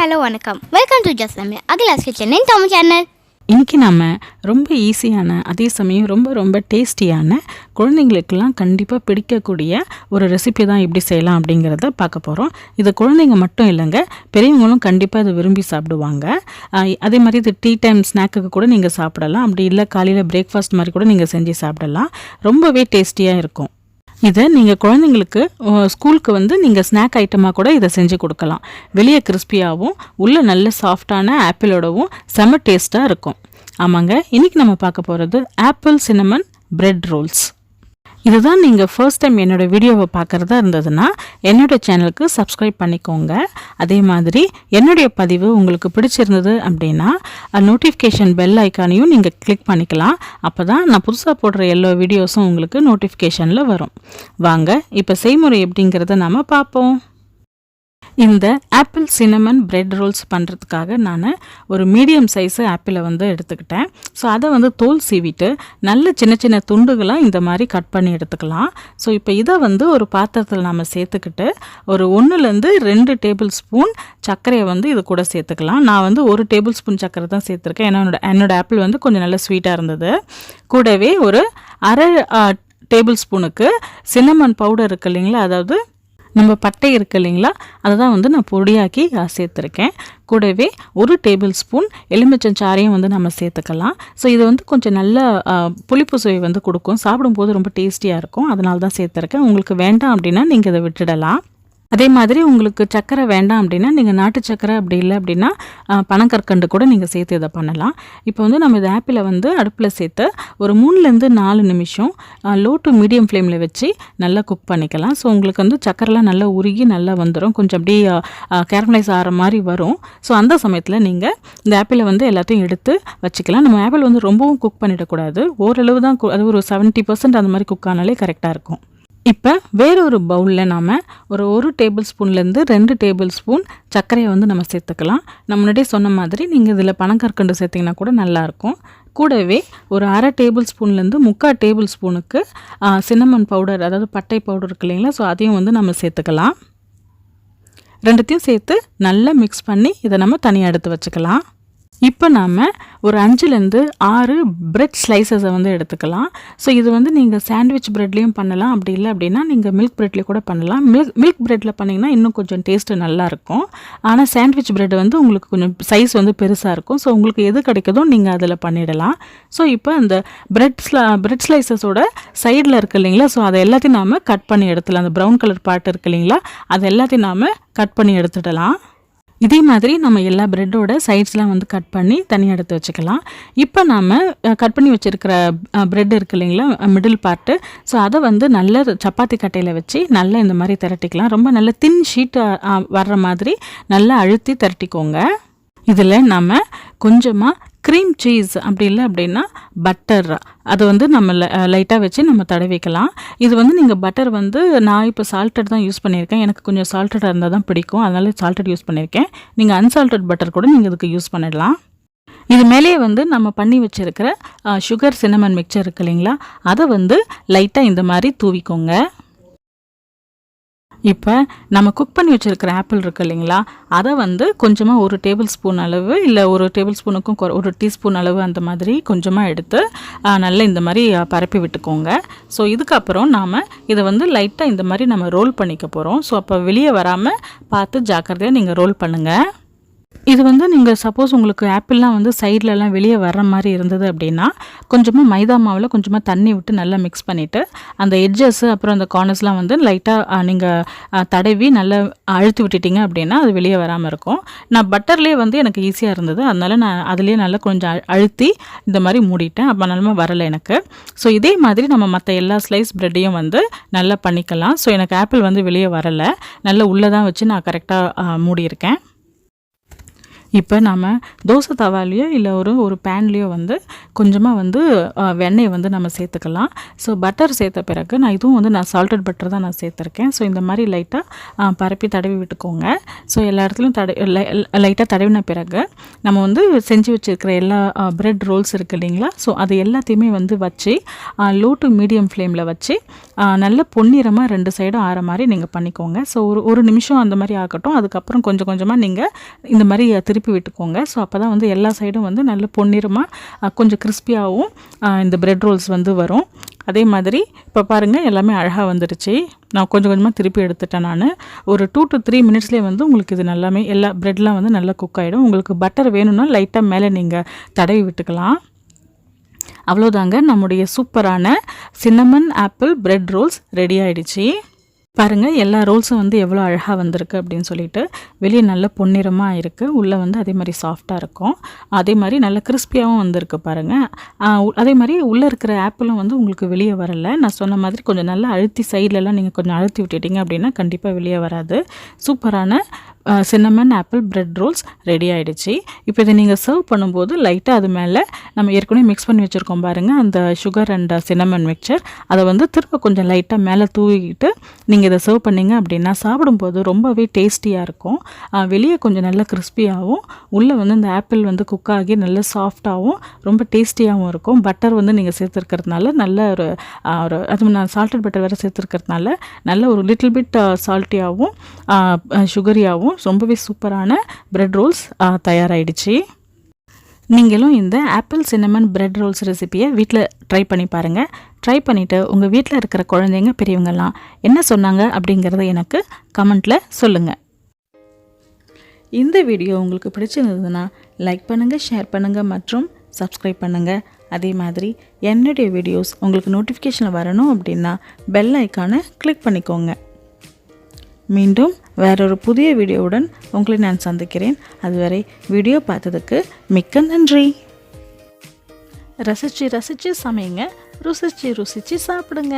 Hello வணக்கம். Welcome to ஜஸ்லமே Akila's kitchen in Tamil channel. இன்றைக்கி நம்ம ரொம்ப ஈஸியான அதே சமயம் ரொம்ப டேஸ்டியான குழந்தைங்களுக்கெல்லாம் கண்டிப்பாக பிடிக்கக்கூடிய ஒரு ரெசிபி தான் எப்படி செய்யலாம் அப்படிங்கிறத பார்க்க போகிறோம். இது குழந்தைங்க மட்டும் இல்லைங்க, பெரியவங்களும் கண்டிப்பாக இதை விரும்பி சாப்பிடுவாங்க. அதே மாதிரி இது டீ டைம் ஸ்நாக்குக்கு கூட நீங்கள் சாப்பிடலாம். அப்படி இல்லை காலையில் பிரேக்ஃபாஸ்ட் மாதிரி கூட நீங்கள் செஞ்சு சாப்பிடலாம். ரொம்பவே டேஸ்டியாக இருக்கும். இதை நீங்கள் குழந்தைங்களுக்கு ஸ்கூலுக்கு நீங்கள் ஸ்நாக் ஐட்டமாக கூட இதை செஞ்சு கொடுக்கலாம். வெளியே கிறிஸ்பியாகவும் உள்ள நல்ல சாஃப்டான ஆப்பிளோடவும் செம்ம டேஸ்ட்டாக இருக்கும். ஆமாங்க, இன்றைக்கி நம்ம பார்க்க போகிறது ஆப்பிள் சின்னமன் பிரெட் ரோல்ஸ். இதுதான் நீங்கள் ஃபர்ஸ்ட் டைம் என்னோடய வீடியோவை பார்க்குறதா இருந்ததுன்னா என்னோடய சேனலுக்கு சப்ஸ்கிரைப் பண்ணிக்கோங்க. அதே மாதிரி என்னுடைய பதிவு உங்களுக்கு பிடிச்சிருந்தது அப்படின்னா நோட்டிஃபிகேஷன் பெல் ஐக்கானையும் நீங்கள் கிளிக் பண்ணிக்கலாம். அப்போ தான் நான் புதுசாக போடுற எல்லா வீடியோஸும் உங்களுக்கு நோட்டிஃபிகேஷனில் வரும். வாங்க இப்போ செய்முறை எப்படிங்கிறத நாம் பார்ப்போம். இந்த ஆப்பிள் சின்னமன் பிரெட் ரோல்ஸ் பண்ணுறதுக்காக நான் ஒரு மீடியம் சைஸு ஆப்பிளை எடுத்துக்கிட்டேன். ஸோ அதை தோல் சீவிட்டு நல்ல சின்ன சின்ன துண்டுகளாக இந்த மாதிரி கட் பண்ணி எடுத்துக்கலாம். ஸோ இப்போ இதை ஒரு பாத்திரத்தில் நாம் சேர்த்துக்கிட்டு ஒரு 1-2 டேபிள் ஸ்பூன் சர்க்கரையை இது கூட சேர்த்துக்கலாம். நான் 1 டேபிள் ஸ்பூன் சர்க்கரை தான் சேர்த்துருக்கேன். ஏன்னா என்னோடய ஆப்பிள் கொஞ்சம் நல்ல ஸ்வீட்டாக இருந்தது. கூடவே ஒரு 1/2 டேபிள் ஸ்பூனுக்கு சின்னமன் பவுடர் இருக்குது இல்லைங்களா, அதாவது நம்ம பட்டை இருக்குது இல்லைங்களா, அதை தான் நான் பொடியாக்கி சேர்த்துருக்கேன். கூடவே 1 டேபிள் ஸ்பூன் எலுமிச்சஞ்சாறையும் நம்ம சேர்த்துக்கலாம். ஸோ இது கொஞ்சம் நல்ல புளிப்பு சுவை கொடுக்கும். சாப்பிடும்போது ரொம்ப டேஸ்டியாக இருக்கும். அதனால தான் சேர்த்துருக்கேன். உங்களுக்கு வேண்டாம் அப்படின்னா நீங்கள் இதை விட்டுடலாம். அதே மாதிரி உங்களுக்கு சர்க்கரை வேண்டாம் அப்படின்னா நீங்கள் நாட்டு சர்க்கரை அப்படி இல்லை அப்படின்னா பனங்கற்கண்டு கூட நீங்கள் சேர்த்து இதை பண்ணலாம். இப்போ நம்ம இந்த ஆப்பிளை அடுப்பில் சேர்த்து ஒரு 3-4 நிமிஷம் லோ டு மீடியம் ஃப்ளேமில் வச்சு நல்லா குக் பண்ணிக்கலாம். ஸோ உங்களுக்கு சர்க்கரைலாம் நல்லா உருகி நல்லா வந்துடும். கொஞ்சம் அப்படியே கேரமலைஸ் ஆகிற மாதிரி வரும். ஸோ அந்த சமயத்தில் நீங்கள் இந்த ஆப்பிளை எல்லாத்தையும் எடுத்து வச்சுக்கலாம். நம்ம ஆப்பிள் ரொம்பவும் குக் பண்ணிடக்கூடாது. ஓரளவு தான், அது ஒரு 70% அந்த மாதிரி குக் ஆனாலே கரெக்டாக இருக்கும். இப்போ வேறொரு பவுலில் நாம் ஒரு 1 டேபிள் ஸ்பூன்லேருந்து 2 டேபிள் ஸ்பூன் சர்க்கரையை நம்ம சேர்த்துக்கலாம். நான் முன்னாடியே சொன்ன மாதிரி நீங்கள் இதில் பனங்கற்கண்டு சேர்த்திங்கன்னா கூட நல்லாயிருக்கும். கூடவே ஒரு 1/2 டேபிள் ஸ்பூன்லேருந்து 3/4 டேபிள் ஸ்பூனுக்கு சின்னமன் பவுடர், அதாவது பட்டை பவுடர் இருக்கு இல்லைங்களா, ஸோ அதையும் நம்ம சேர்த்துக்கலாம். ரெண்டுத்தையும் சேர்த்து நல்லா மிக்ஸ் பண்ணி இதை நம்ம தனியாக எடுத்து வச்சுக்கலாம். இப்போ நாம் ஒரு 5-6 பிரெட் ஸ்லைசஸை எடுத்துக்கலாம். ஸோ இது நீங்கள் சாண்ட்விச் ப்ரெட்லேயும் பண்ணலாம். அப்படி இல்லை அப்படின்னா நீங்கள் மில்க் ப்ரெட்லேயும் கூட பண்ணலாம். மில்க் ப்ரெட்டில் பண்ணிங்கன்னா இன்னும் கொஞ்சம் டேஸ்ட்டு நல்லாயிருக்கும். ஆனால் சாண்ட்விச் ப்ரெட் உங்களுக்கு கொஞ்சம் சைஸ் பெருசாக இருக்கும். ஸோ உங்களுக்கு எது கிடைக்குதோ நீங்கள் அதில் பண்ணிடலாம். ஸோ இப்போ அந்த பிரெட் ஸ்லைசஸோட சைடில் இருக்குது இல்லைங்களா, ஸோ அதை எல்லாத்தையும் நாம் கட் பண்ணி எடுத்துடலாம். அந்த ப்ரௌன் கலர் பார்ட் இருக்குது இல்லைங்களா, அது எல்லாத்தையும் நாம் கட் பண்ணி எடுத்துடலாம். இதே மாதிரி நம்ம எல்லா ப்ரெட்டோட சைட்ஸ்லாம் கட் பண்ணி தனியாக எடுத்து வச்சுக்கலாம். இப்போ நாம் கட் பண்ணி வச்சுருக்கிற ப்ரெட் இருக்குது இல்லைங்களா, மிடில் பார்ட்டு, ஸோ அதை நல்ல சப்பாத்தி கட்டையில் வச்சு நல்லா இந்த மாதிரி திரட்டிக்கலாம். ரொம்ப நல்ல தின் ஷீட் வர்ற மாதிரி நல்லா அழுத்தி திரட்டிக்கோங்க. இதில் நம்ம கொஞ்சமாக க்ரீம் சீஸ் அப்படி இல்லை அப்படின்னா பட்டர், அதை நம்ம லைட்டாக வச்சு நம்ம தடவிக்கலாம். இது நீங்கள் பட்டர் நான் இப்போ சால்ட்டட் தான் யூஸ் பண்ணியிருக்கேன். எனக்கு கொஞ்சம் சால்ட்டடாக இருந்தால் தான் பிடிக்கும், அதனால சால்ட்டட் யூஸ் பண்ணியிருக்கேன். நீங்கள் அன்சால்ட்டட் பட்டர் கூட நீங்கள் இதுக்கு யூஸ் பண்ணிடலாம். இது மேலே நம்ம பண்ணி வச்சுருக்கிற சுகர் சின்னமன் மிக்சர் இருக்கு இல்லைங்களா, அதை லைட்டாக இந்த மாதிரி தூவிக்கோங்க. இப்போ நம்ம குக் பண்ணி வச்சுருக்கிற ஆப்பிள் இருக்குது இல்லைங்களா, அதை கொஞ்சமாக 1 டேபிள் ஸ்பூன் அளவு, இல்லை 1 டேபிள் ஸ்பூனுக்கும் 1 டீஸ்பூன் அளவு அந்த மாதிரி கொஞ்சமாக எடுத்து நல்லா இந்த மாதிரி பரப்பி விட்டுக்கோங்க. ஸோ இதுக்கப்புறம் நாம் இதை லைட்டாக இந்த மாதிரி நம்ம ரோல் பண்ணிக்க போகிறோம். ஸோ அப்போ வெளியே வராமல் பார்த்து ஜாக்கிரதையாக நீங்கள் ரோல் பண்ணுங்கள். இது நீங்கள் சப்போஸ் உங்களுக்கு ஆப்பிள்லாம் சைட்லலாம் வெளியே வர்ற மாதிரி இருந்தது அப்படின்னா கொஞ்சமாக மைதா மாவில் கொஞ்சமாக தண்ணி விட்டு நல்லா மிக்ஸ் பண்ணிவிட்டு அந்த எட்ஜஸ் அப்புறம் அந்த கார்னர்ஸ்லாம் லைட்டாக நீங்கள் தடவி நல்லா அழுத்தி விட்டுட்டிங்க அப்படின்னா அது வெளியே வராமல் இருக்கும். நான் பட்டர்லேயே எனக்கு ஈஸியாக இருந்தது, அதனால நான் அதுலேயே நல்லா கொஞ்சம் அழுத்தி இந்த மாதிரி மூடிட்டேன். அப்போ நல்லா வரலை எனக்கு. ஸோ இதே மாதிரி நம்ம மற்ற எல்லா ஸ்லைஸ் ப்ரெட்டையும் நல்லா பண்ணிக்கலாம். ஸோ எனக்கு ஆப்பிள் வெளியே வரலை, நல்லா உள்ளே தான் வச்சு நான் கரெக்டாக மூடியிருக்கேன். இப்போ நம்ம தோசை தவாலையோ இல்லை ஒரு பேன்லேயோ வந்து கொஞ்சமாக வந்து வெண்ணெயை வந்து நம்ம சேர்த்துக்கலாம். ஸோ பட்டர் சேர்த்த பிறகு நான் சால்டட் பட்டர் தான் நான் சேர்த்துருக்கேன். ஸோ இந்த மாதிரி லைட்டாக பரப்பி தடவி விட்டுக்கோங்க. ஸோ எல்லா இடத்துலையும் லைட்டாக தடவின பிறகு நம்ம வந்து செஞ்சு வச்சுருக்கிற எல்லா பிரெட் ரோல்ஸ் இருக்குது இல்லைங்களா, ஸோ அது எல்லாத்தையுமே வந்து வச்சு லோ டு மீடியம் ஃப்ளேமில் வச்சு நல்ல பொன்னிறமாக 2 சைடும் ஆற மாதிரி நீங்கள் பண்ணிக்கோங்க. ஸோ ஒரு நிமிஷம் அந்த மாதிரி ஆகட்டும். அதுக்கப்புறம் கொஞ்சம் கொஞ்சமாக நீங்கள் இந்த மாதிரி திருப்பி விட்டுக்கோங்க. ஸோ அப்போ தான் வந்து எல்லா சைடும் வந்து நல்ல பொன்னிறமாக கொஞ்சம் கிறிஸ்பியாகவும் இந்த பிரெட் ரோல்ஸ் வந்து வரும். அதே மாதிரி இப்போ பாருங்கள் எல்லாமே அழகாக வந்துடுச்சு. நான் கொஞ்சம் கொஞ்சமாக திருப்பி எடுத்துட்டேன். நான் ஒரு 2 to 3 மினிட்ஸ்லேயே வந்து உங்களுக்கு இது நல்லாமே எல்லா ப்ரெட்லாம் வந்து நல்லா குக் ஆகிடும். உங்களுக்கு பட்டர் வேணும்னா லைட்டாக மேலே நீங்கள் தடவி விட்டுக்கலாம். அவ்வளோதாங்க, நம்முடைய சூப்பரான cinnamon apple bread rolls ready ஆகிடுச்சு. பாருங்கள் எல்லா ரோல்ஸும் வந்து எவ்வளோ அழகாக வந்திருக்கு அப்படின்னு சொல்லிட்டு. வெளியே நல்ல பொன்னிறமாக இருக்குது, உள்ளே வந்து அதே மாதிரி சாஃப்டாக இருக்கும், அதே மாதிரி நல்ல கிறிஸ்பியாகவும் வந்திருக்கு பாருங்கள். அதே மாதிரி உள்ளே இருக்கிற ஆப்பிளும் வந்து உங்களுக்கு வெளியே வரலை. நான் சொன்ன மாதிரி கொஞ்சம் நல்லா அழுத்தி சைட்லலாம் நீங்கள் கொஞ்சம் அழுத்தி விட்டுட்டீங்க அப்படின்னா கண்டிப்பாக வெளியே வராது. சூப்பரான cinnamon apple bread rolls ready ஆகிடுச்சு. இப்போ இதை நீங்கள் சர்வ் பண்ணும்போது லைட்டாக அது மேலே நம்ம ஏற்கனவே மிக்ஸ் பண்ணி வச்சுருக்கோம் பாருங்கள், அந்த சுகர் அண்ட் சின்னமன் மிக்சர், அதை வந்து திரும்ப கொஞ்சம் லைட்டாக மேலே தூவிக்கிட்டு நீங்கள் இதை சர்வ் பண்ணிங்க அப்படின்னா சாப்பிடும்போது ரொம்பவே டேஸ்டியாக இருக்கும். வெளியே கொஞ்சம் நல்லா கிறிஸ்பியாகவும் உள்ளே வந்து இந்த ஆப்பிள் வந்து குக் ஆகி நல்ல சாஃப்டாகவும் ரொம்ப டேஸ்டியாகவும் இருக்கும். பட்டர் வந்து நீங்கள் சேர்த்துருக்கிறதுனால நல்ல ஒரு அது நான் சால்டட் பட்டர் வேறு சேர்த்துருக்கிறதுனால நல்ல ஒரு லிட்டில் பிட் சால்ட்டியாகவும் சுகரியாகவும் ரொம்பவே சூப்பரான பிரெட் ரோல்ஸ் தயாராகிடுச்சு. நீங்களும் இந்த ஆப்பிள் சின்னமன் பிரெட் ரோல்ஸ் ரெசிபியை வீட்டில் ட்ரை பண்ணி பாருங்கள். ட்ரை பண்ணிவிட்டு உங்கள் வீட்டில் இருக்கிற குழந்தைங்க பெரியவங்கெல்லாம் என்ன சொன்னாங்க அப்படிங்கிறத எனக்கு கமெண்ட்டில் சொல்லுங்கள். இந்த வீடியோ உங்களுக்கு பிடிச்சிருந்ததுன்னா லைக் பண்ணுங்கள், ஷேர் பண்ணுங்கள் மற்றும் சப்ஸ்கிரைப் பண்ணுங்கள். அதே மாதிரி என்னுடைய வீடியோஸ் உங்களுக்கு நோட்டிஃபிகேஷனில் வரணும் அப்படின்னா பெல் ஐக்கானை கிளிக் பண்ணிக்கோங்க. மீண்டும் வேறொரு புதிய வீடியோவுடன் உங்களை நான் சந்திக்கிறேன். அதுவரை வீடியோ பார்த்ததுக்கு மிக்க நன்றி. ரசித்து ரசித்து சமைங்க, ருசித்து ருசித்து சாப்பிடுங்க.